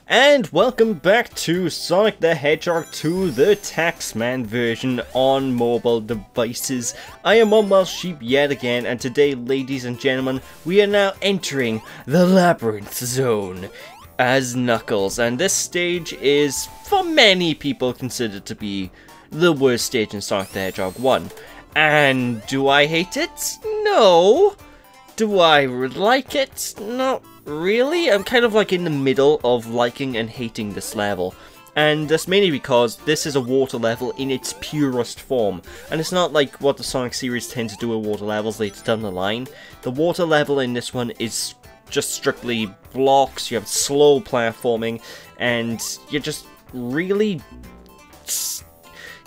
And welcome back to Sonic the Hedgehog 2, the Taxman version on mobile devices. I am Mobile Sheep yet again, and today, ladies and gentlemen, we are now entering the Labyrinth Zone as Knuckles. And this stage is, for many people, considered to be the worst stage in Sonic the Hedgehog 1. And do I hate it? No. Do I like it? Not really. I'm kind of like in the middle of liking and hating this level. And that's mainly because this is a water level in its purest form. And it's not like what the Sonic series tend to do with water levels later down the line. The water level in this one is just strictly blocks, you have slow platforming, and you're just really...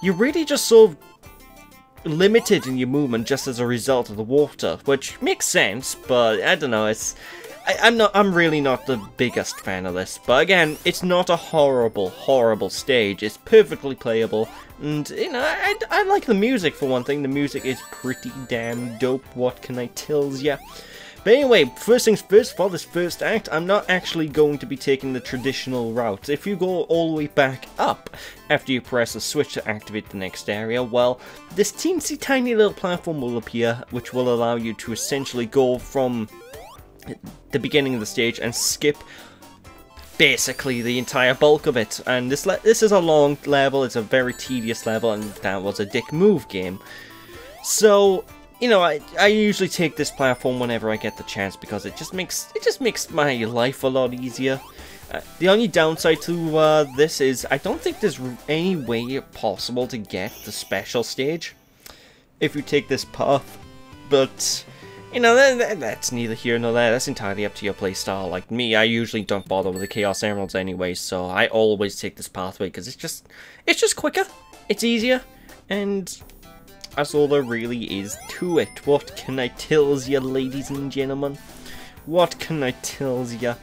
You're really just sort of limited in your movement just as a result of the water, which makes sense, but I don't know, I'm really not the biggest fan of this. But again, it's not a horrible stage. It's perfectly playable, and you know, I like the music for one thing. The music is pretty damn dope, what can I tell ya? But anyway, first things first, for this first act, I'm not actually going to be taking the traditional route. If you go all the way back up after you press a switch to activate the next area, well, this teensy tiny little platform will appear, which will allow you to essentially go from the beginning of the stage and skip basically the entire bulk of it. And this is a long level, it's a very tedious level, and that was a dick move game. So, you know, I usually take this platform whenever I get the chance because it just makes my life a lot easier. The only downside to this is I don't think there's any way possible to get the special stage if you take this path, but you know, that's neither here nor there. That's entirely up to your playstyle. Like me, I usually don't bother with the Chaos Emeralds anyway, so I always take this pathway because it's just quicker, it's easier, and that's all there really is to it. What can I tell ya, ladies and gentlemen? What can I tell ya?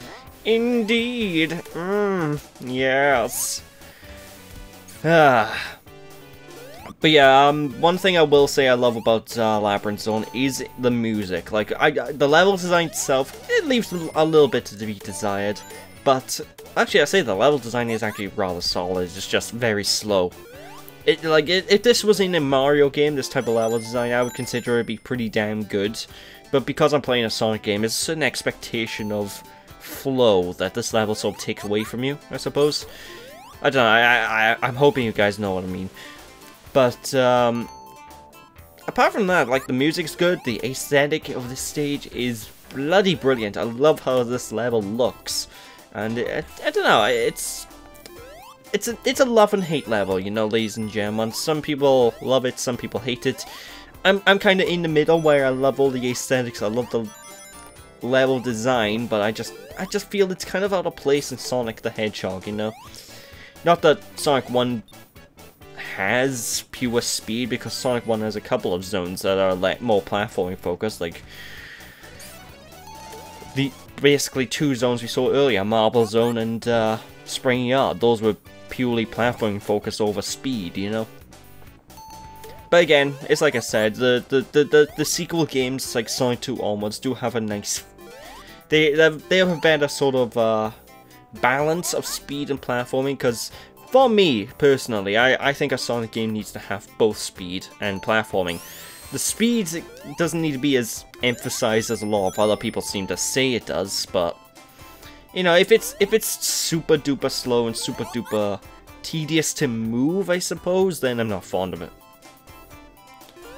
Indeed. Yes. But yeah, one thing I will say I love about Labyrinth Zone is the music. Like, the level design itself, it leaves a little bit to be desired. But actually, I say the level design is actually rather solid. It's just very slow. If this was in a Mario game, this type of level design, I would consider it be pretty damn good. But because I'm playing a Sonic game, it's an expectation of flow that this level sort of takes away from you, I suppose. I don't know, I'm hoping you guys know what I mean. But, apart from that, like, the music's good, the aesthetic of this stage is bloody brilliant. I love how this level looks. And, I don't know, it's a love and hate level, you know, ladies and gentlemen. Some people love it, some people hate it. I'm kind of in the middle where I love all the aesthetics, I love the level design, but I just feel it's kind of out of place in Sonic the Hedgehog, you know. Not that Sonic 1 has pure speed, because Sonic 1 has a couple of zones that are more platforming focused, like the basically two zones we saw earlier, Marble Zone and Spring Yard. Those were purely platforming focused over speed, you know. But again, it's like I said, the sequel games like Sonic 2 onwards do have a nice, they have a better sort of balance of speed and platforming, because for me personally, I think a Sonic game needs to have both speed and platforming. The speed doesn't need to be as emphasized as a lot of other people seem to say it does, but you know, if it's super duper slow and super duper tedious to move, I suppose, then I'm not fond of it.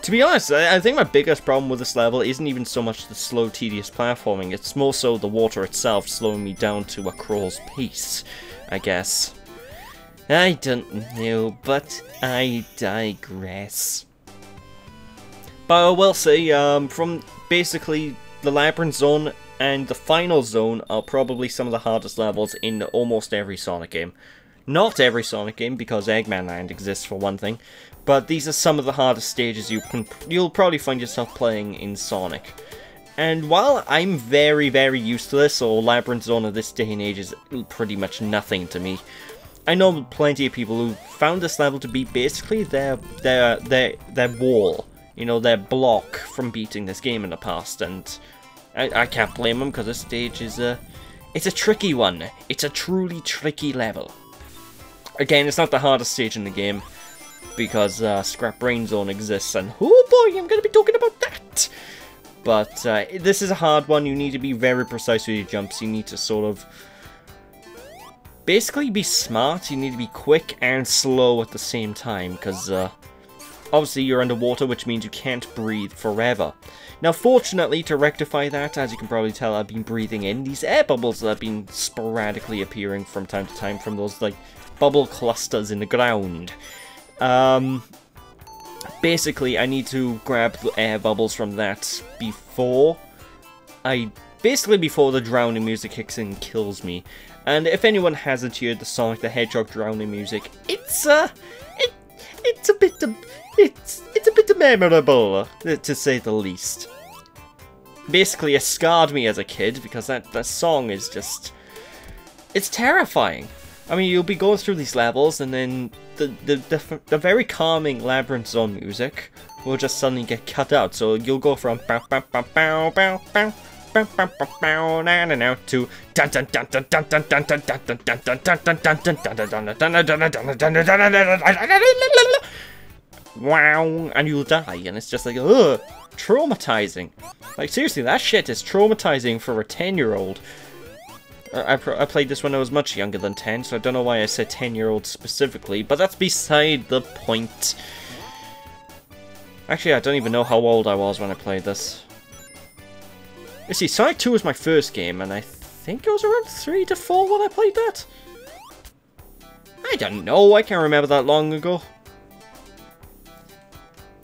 To be honest, I think my biggest problem with this level isn't even so much the slow, tedious platforming, it's more so the water itself slowing me down to a crawl's pace, I guess. I don't know, but I digress. But I will say, from basically the Labyrinth Zone and the final zone are probably some of the hardest levels in almost every Sonic game. Not every Sonic game, because Eggman Land exists for one thing, but these are some of the hardest stages you'll probably find yourself playing in Sonic. And while I'm very, very used to this, or Labyrinth Zone of this day and age is pretty much nothing to me, I know plenty of people who found this level to be basically their wall, you know, their block from beating this game in the past, and I can't blame them, because this stage is It's a tricky one. It's a truly tricky level. Again, it's not the hardest stage in the game, because Scrap Brain Zone exists, and oh boy, I'm going to be talking about that! But this is a hard one. You need to be very precise with your jumps. You need to sort of basically be smart. You need to be quick and slow at the same time, because obviously you're underwater, which means you can't breathe forever. Now, fortunately, to rectify that, as you can probably tell, I've been breathing in these air bubbles that have been sporadically appearing from time to time from those, like, bubble clusters in the ground. Basically, I need to grab the air bubbles from that before the drowning music kicks in and kills me. And if anyone hasn't heard the Sonic the Hedgehog drowning music, it's a bit memorable, to say the least. Basically, it scarred me as a kid, because that song is just... it's terrifying. I mean, you'll be going through these levels, and then the very calming Labyrinth Zone music will just suddenly get cut out. So you'll go from bow bow bow bow bow bow bow bow bow bow na na na to dun dun dun dun dun dun dun dun dun dun dun dun dun dun dun dun dun wow, and you'll die, and it's just like, ugh, traumatizing. Like, seriously, that shit is traumatizing for a 10-year-old. I played this when I was much younger than 10, so I don't know why I said 10-year-old specifically, but that's beside the point. Actually, I don't even know how old I was when I played this. You see, Sonic 2 was my first game, and I think it was around 3 to 4 when I played that. I don't know, I can't remember that long ago.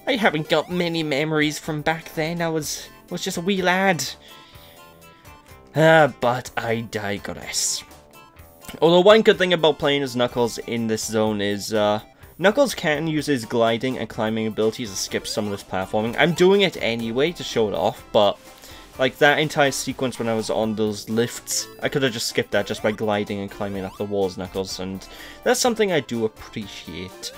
I haven't got many memories from back then. I was just a wee lad. But I digress. Although one good thing about playing as Knuckles in this zone is, Knuckles can use his gliding and climbing abilities to skip some of this platforming. I'm doing it anyway to show it off, but, like, that entire sequence when I was on those lifts, I could have just skipped that just by gliding and climbing up the walls, Knuckles, and that's something I do appreciate.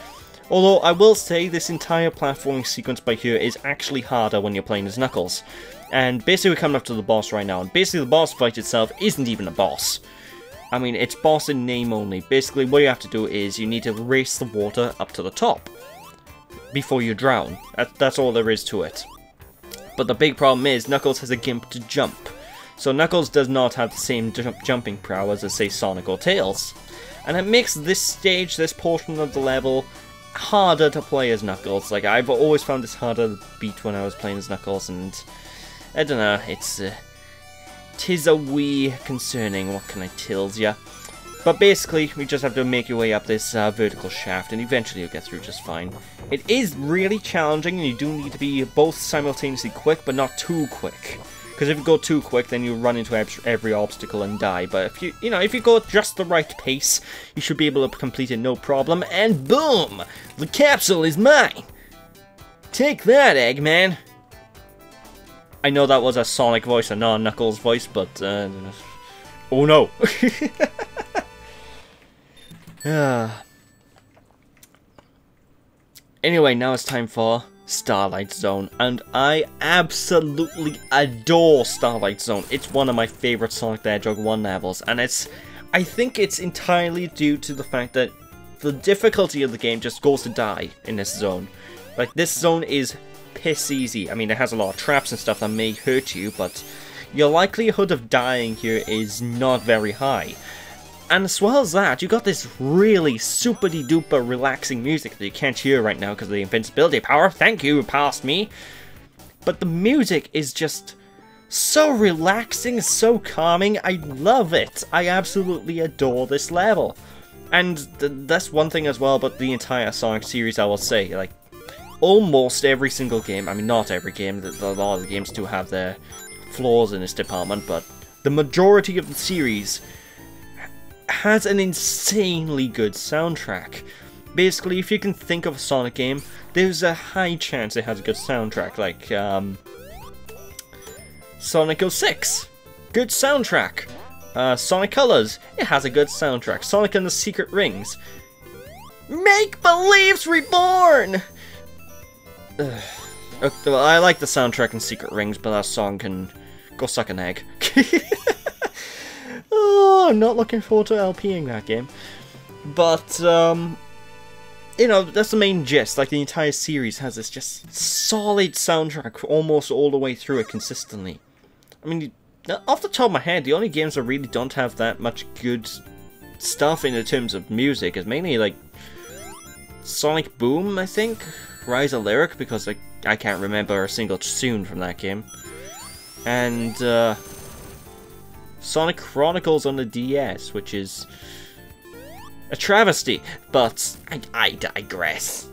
Although, I will say this entire platforming sequence by here is actually harder when you're playing as Knuckles. And basically we're coming up to the boss right now, and basically the boss fight itself isn't even a boss. I mean, it's boss in name only. Basically what you have to do is you need to race the water up to the top before you drown. That's all there is to it. But the big problem is Knuckles has a gimp to jump. So Knuckles does not have the same jumping prowess as, say, Sonic or Tails. And it makes this stage, this portion of the level, harder to play as Knuckles. Like, I've always found this harder to beat when I was playing as Knuckles, and I don't know, tis a wee concerning, what can I tells ya. But basically, we just have to make your way up this vertical shaft, and eventually you'll get through just fine. It is really challenging, and you do need to be both simultaneously quick, but not too quick. Because if you go too quick, then you run into every obstacle and die. But if if you go at just the right pace, you should be able to complete it no problem. And boom! The capsule is mine! Take that, Eggman! I know that was a Sonic voice, a non-Knuckles voice, but, oh no! Anyway, now it's time for Starlight Zone, and I absolutely adore Starlight Zone. It's one of my favorite Sonic the Hedgehog 1 levels, and I think it's entirely due to the fact that the difficulty of the game just goes to die in this zone. Like, this zone is piss easy. I mean, it has a lot of traps and stuff that may hurt you, but your likelihood of dying here is not very high. And as well as that, you got this really super-de-duper relaxing music that you can't hear right now because of the invincibility power. Thank you, past me. But the music is just so relaxing, so calming. I love it. I absolutely adore this level. And that's one thing as well about the entire Sonic series, I will say. Like, almost every single game, I mean, not every game, a lot of the games do have their flaws in this department, but the majority of the series has an insanely good soundtrack. Basically, if you can think of a Sonic game, there's a high chance it has a good soundtrack, like Sonic 06, good soundtrack. Sonic Colors, it has a good soundtrack. Sonic and the Secret Rings, Make Believe's Reborn! Well, I like the soundtrack in Secret Rings, but that song can go suck an egg. no, I'm not looking forward to LPing that game. But, you know, that's the main gist. Like, the entire series has this just solid soundtrack almost all the way through it consistently. I mean, off the top of my head, the only games that really don't have that much good stuff in terms of music is mainly, like, Sonic Boom, I think? Rise of Lyric, because like, I can't remember a single tune from that game. And, Sonic Chronicles on the DS, which is a travesty, but I digress.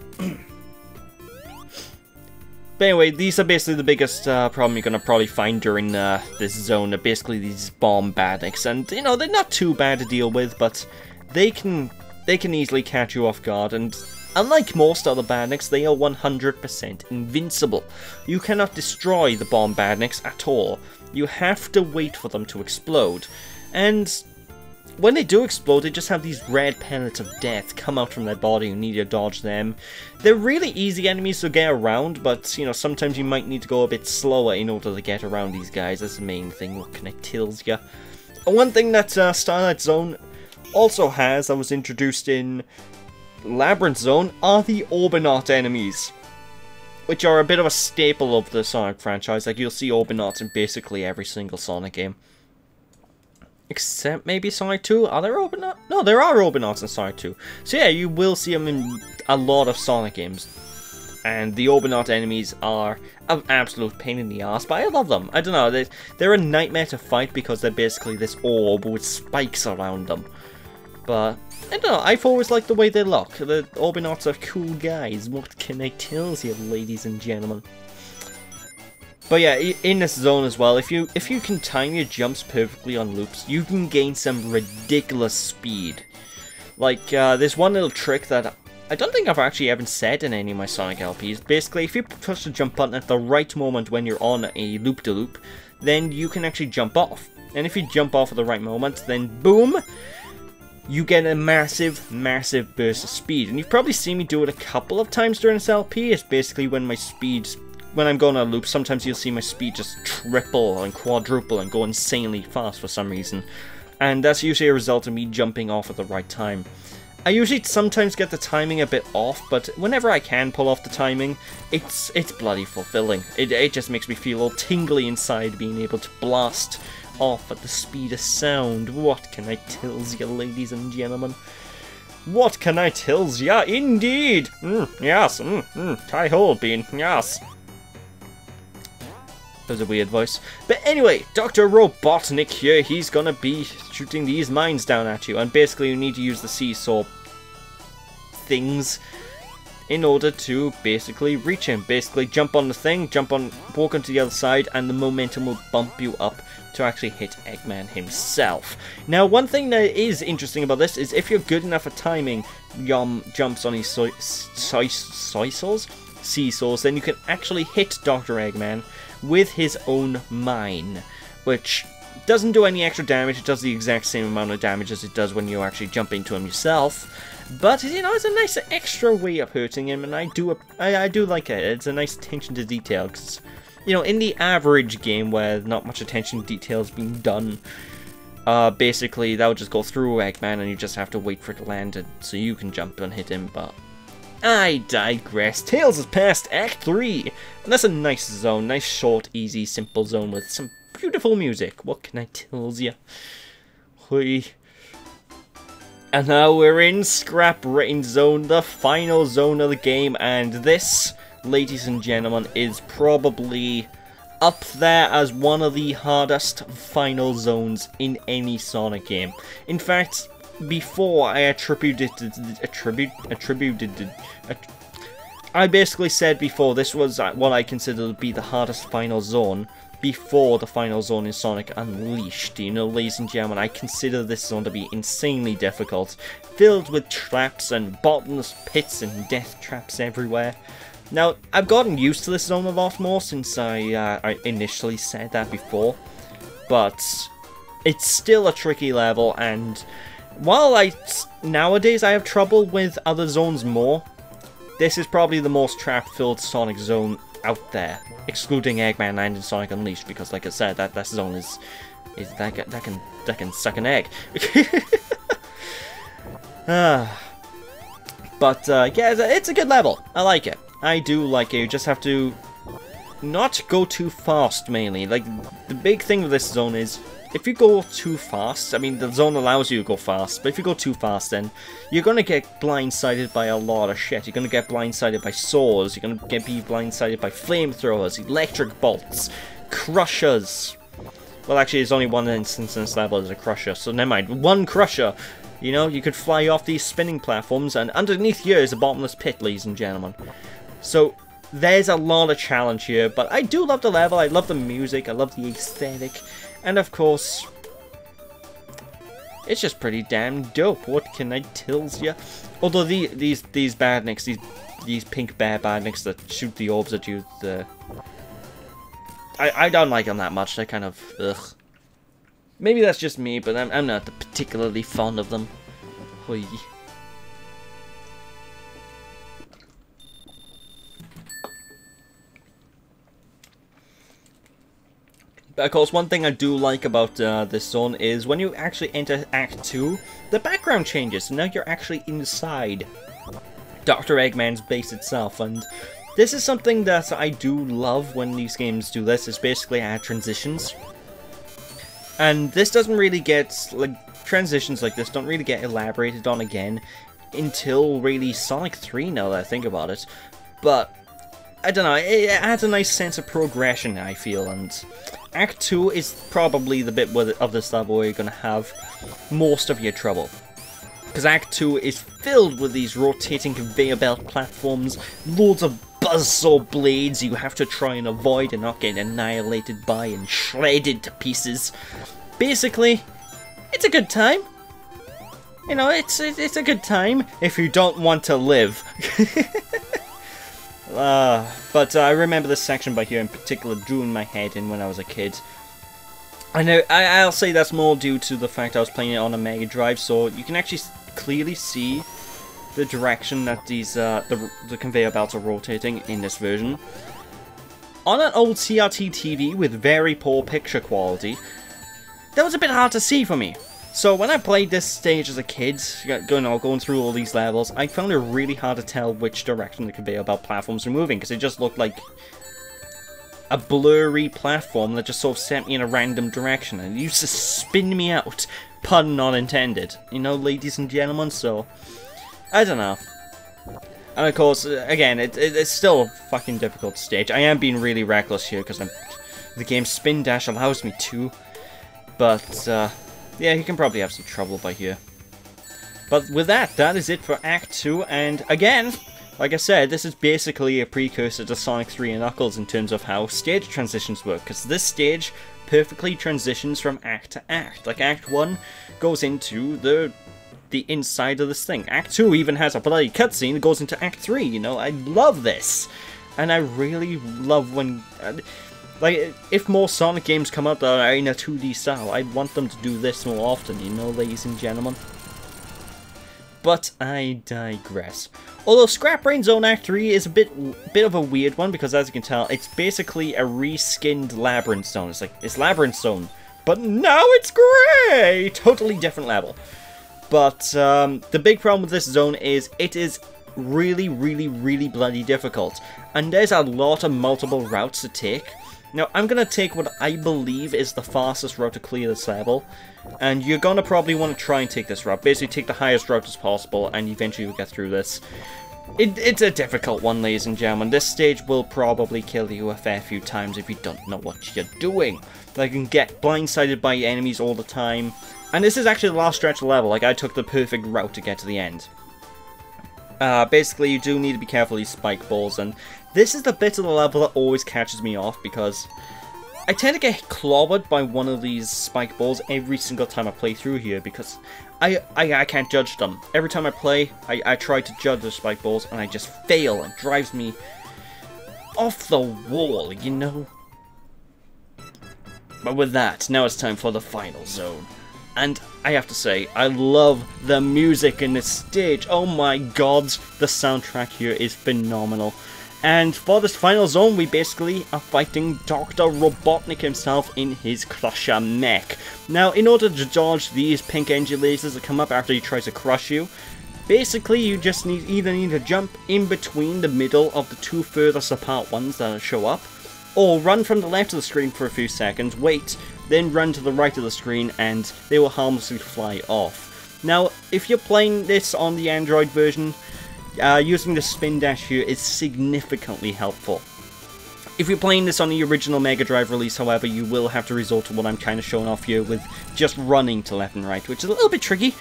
But anyway, these are basically the biggest problem you're gonna probably find during this zone. Are basically these bomb badniks, and you know they're not too bad to deal with, but they can easily catch you off guard. And unlike most other badniks, they are 100% invincible. You cannot destroy the bomb badniks at all. You have to wait for them to explode, and when they do explode, they just have these red pellets of death come out from their body. You need to dodge them. They're really easy enemies to get around, but, you know, sometimes you might need to go a bit slower in order to get around these guys. That's the main thing, what kind of kills you. One thing that Starlight Zone also has, that was introduced in Labyrinth Zone, are the Orbinaut enemies, which are a bit of a staple of the Sonic franchise. Like, you'll see Orbinauts in basically every single Sonic game. Except maybe Sonic 2? Are there Orbinauts? No, there are Orbinauts in Sonic 2. So yeah, you will see them in a lot of Sonic games. And the Orbinaut enemies are an absolute pain in the ass, but I love them. I don't know, they're a nightmare to fight because they're basically this orb with spikes around them. But, I don't know, I've always liked the way they look. The Orbinauts are cool guys. What can I tell you, ladies and gentlemen? But yeah, in this zone as well, if you can time your jumps perfectly on loops, you can gain some ridiculous speed. Like, there's one little trick that I don't think I've actually ever said in any of my Sonic LPs. Basically, if you push the jump button at the right moment when you're on a loop-de-loop, then you can actually jump off. And if you jump off at the right moment, then boom, you get a massive, massive burst of speed. And you've probably seen me do it a couple of times during this LP. It's basically when my speed's when I'm going on a loop, sometimes you'll see my speed just triple and quadruple and go insanely fast for some reason. And that's usually a result of me jumping off at the right time. I usually sometimes get the timing a bit off, but whenever I can pull off the timing, it's bloody fulfilling. It just makes me feel all tingly inside being able to blast off at the speed of sound. What can I tell you, ladies and gentlemen? What can I tell ya? Indeed! Yes, Hi-ho, Bean, yes. That was a weird voice. But anyway, Dr. Robotnik here, he's gonna be shooting these mines down at you. And basically you need to use the seesaw things in order to basically reach him. Basically jump on the thing, walk onto the other side, and the momentum will bump you up to actually hit Eggman himself. Now, one thing that is interesting about this is if you're good enough at timing jumps on these seesaws, then you can actually hit Dr. Eggman with his own mine, which doesn't do any extra damage. It does the exact same amount of damage as it does when you actually jump into him yourself. But, you know, it's a nice extra way of hurting him, and I do like it. It's a nice attention to detail, because, you know, in the average game where not much attention to detail is being done, basically that would just go through Eggman and you just have to wait for it to land so you can jump and hit him, but I digress. Tails is past Act 3, and that's a nice zone, nice short, easy, simple zone with some beautiful music. What can I tell ya? And now we're in Scrap Rain Zone, the final zone of the game, and this, ladies and gentlemen, is probably up there as one of the hardest final zones in any Sonic game. In fact, before I I basically said before this was what I consider to be the hardest final zone before the final zone in Sonic Unleashed. You know, ladies and gentlemen, I consider this zone to be insanely difficult, filled with traps and bottomless pits and death traps everywhere. Now, I've gotten used to this zone a lot more since I initially said that before, but it's still a tricky level, and while nowadays I have trouble with other zones more, this is probably the most trap-filled Sonic zone out there, excluding Eggman and Sonic Unleashed, because like I said, that zone is is that can suck an egg. But yeah, it's a good level. I like it. I do like it. You just have to not go too fast, mainly. Like, the big thing with this zone is, if you go too fast, I mean, the zone allows you to go fast, but if you go too fast, then you're going to get blindsided by a lot of shit. You're going to get blindsided by swords, you're going to be blindsided by flamethrowers, electric bolts, crushers. Well, actually, there's only one instance in this level as a crusher, so never mind. One crusher! You know, you could fly off these spinning platforms, and underneath here is a bottomless pit, ladies and gentlemen. So, there's a lot of challenge here, but I do love the level, I love the music, I love the aesthetic, and of course, it's just pretty damn dope, what can I tell ya? Although these badniks, these pink bear badniks that shoot the orbs at you, I don't like them that much, they're kind of, ugh. Maybe that's just me, but I'm not particularly fond of them. Hoi. But of course, one thing I do like about this zone is when you actually enter Act 2, the background changes, so now you're actually inside Dr. Eggman's base itself, and this is something that I do love when these games do this, is basically add transitions. And this doesn't really get, like, transitions like this don't really get elaborated on again until really Sonic 3, now that I think about it. But, I don't know, it adds a nice sense of progression, I feel, and Act 2 is probably the bit of this level where you're going to have most of your trouble. Because Act 2 is filled with these rotating conveyor belt platforms, loads of buzzsaw blades you have to try and avoid and not get annihilated by and shredded to pieces. Basically, it's a good time. You know, it's a good time if you don't want to live. But I remember this section by here in particular drew in my head in when I was a kid. I know I'll say that's more due to the fact I was playing it on a Mega Drive, so you can actually clearly see the direction that these the conveyor belts are rotating in this version. On an old CRT TV with very poor picture quality, that was a bit hard to see for me. So when I played this stage as a kid, going through all these levels, I found it really hard to tell which direction the conveyor belt platforms were moving, because it just looked like a blurry platform that just sort of sent me in a random direction, and it used to spin me out, pun not intended, you know, ladies and gentlemen, so I don't know. And of course, again, it's still a fucking difficult stage. I am being really reckless here, because the game's spin dash allows me to, but yeah, you can probably have some trouble by here. But with that is it for Act 2, and again, like I said, this is basically a precursor to Sonic 3 and Knuckles in terms of how stage transitions work, because this stage perfectly transitions from act to act. Like, Act 1 goes into the inside of this thing. Act 2 even has a bloody cutscene that goes into Act 3, you know, I love this! And I really love when... like, if more Sonic games come out that are in a 2D style, I'd want them to do this more often, you know, ladies and gentlemen. But I digress. Although Scrap Brain Zone Act 3 is a bit of a weird one, because as you can tell, it's basically a reskinned Labyrinth Zone. It's like, it's Labyrinth Zone, but now it's grey! Totally different level. But the big problem with this zone is it is really, really, really bloody difficult. And there's a lot of multiple routes to take. Now, I'm going to take what I believe is the fastest route to clear this level, and you're going to probably want to try and take this route. Basically, take the highest route as possible, and eventually you'll get through this. It's a difficult one, ladies and gentlemen. This stage will probably kill you a fair few times if you don't know what you're doing. Like, you can get blindsided by enemies all the time, and this is actually the last stretch of the level. Like, I took the perfect route to get to the end. Basically, you do need to be careful of these spike balls, and this is the bit of the level that always catches me off, because I tend to get clobbered by one of these spike balls every single time I play through here, because I can't judge them. Every time I play, I try to judge the spike balls, and I just fail. It drives me off the wall, you know? But with that, now it's time for the final zone. And I have to say, I love the music in this stage. Oh my god, the soundtrack here is phenomenal. And for this final zone, we basically are fighting Dr. Robotnik himself in his Crusher mech. Now, in order to dodge these pink energy lasers that come up after he tries to crush you, basically you just either need to jump in between the middle of the two furthest apart ones that show up, or run from the left of the screen for a few seconds, wait, then run to the right of the screen and they will harmlessly fly off. Now, if you're playing this on the Android version, using the spin dash here is significantly helpful. If you're playing this on the original Mega Drive release, however, you will have to resort to what I'm kind of showing off here with just running to left and right, which is a little bit tricky,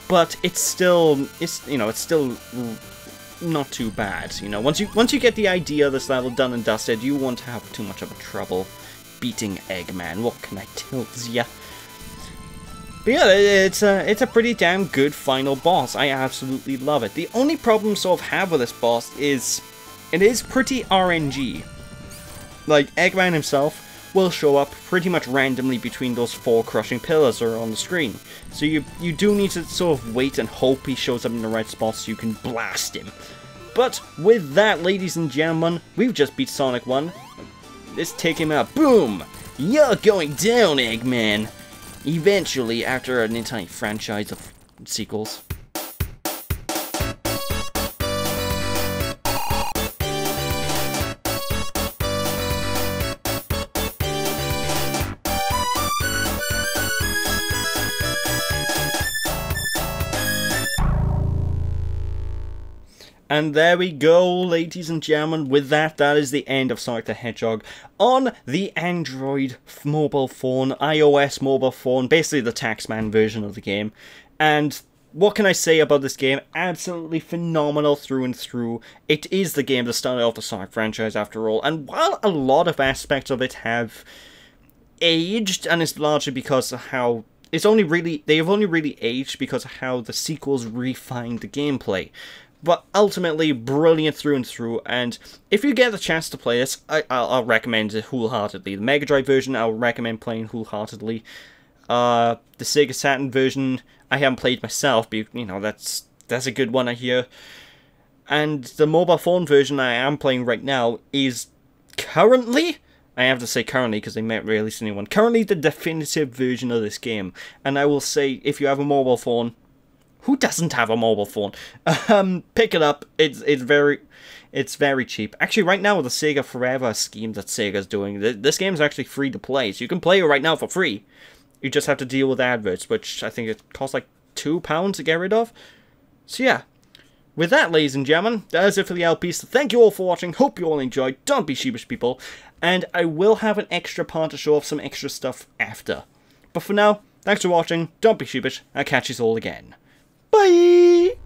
but it's still not too bad. You know, once you get the idea of this level done and dusted, you won't have too much of a trouble beating Eggman. What can I tell ya? But yeah, it's a pretty damn good final boss. I absolutely love it. The only problem sort of have with this boss is it is pretty RNG. Like, Eggman himself will show up pretty much randomly between those 4 crushing pillars that are on the screen. So you do need to sort of wait and hope he shows up in the right spot so you can blast him. But with that, ladies and gentlemen, we've just beat Sonic 1. Let's take him out. Boom! You're going down, Eggman! Eventually, after an entire franchise of sequels. And there we go, ladies and gentlemen. With that, that is the end of Sonic the Hedgehog on the Android mobile phone, iOS mobile phone, basically the Taxman version of the game. And what can I say about this game? Absolutely phenomenal through and through. It is the game that started off the Sonic franchise after all. And while a lot of aspects of it have aged, and it's largely because of how they have only really aged because of how the sequels refined the gameplay. But ultimately, brilliant through and through, and if you get the chance to play this, I'll recommend it wholeheartedly. The Mega Drive version, I'll recommend playing wholeheartedly. The Sega Saturn version, I haven't played myself, but, you know, that's a good one, I hear. And the mobile phone version I am playing right now is currently, I have to say currently because they might release a new one, currently the definitive version of this game. And I will say, if you have a mobile phone, who doesn't have a mobile phone? Pick it up. It's very cheap. Actually, right now with the Sega Forever scheme that Sega's doing, this game is actually free to play. So you can play it right now for free. You just have to deal with adverts, which I think it costs like £2 to get rid of. So yeah. With that, ladies and gentlemen, that is it for the LP. So thank you all for watching. Hope you all enjoyed. Don't be sheepish, people. And I will have an extra part to show off some extra stuff after. But for now, thanks for watching. Don't be sheepish. I'll catch you all again. Bye!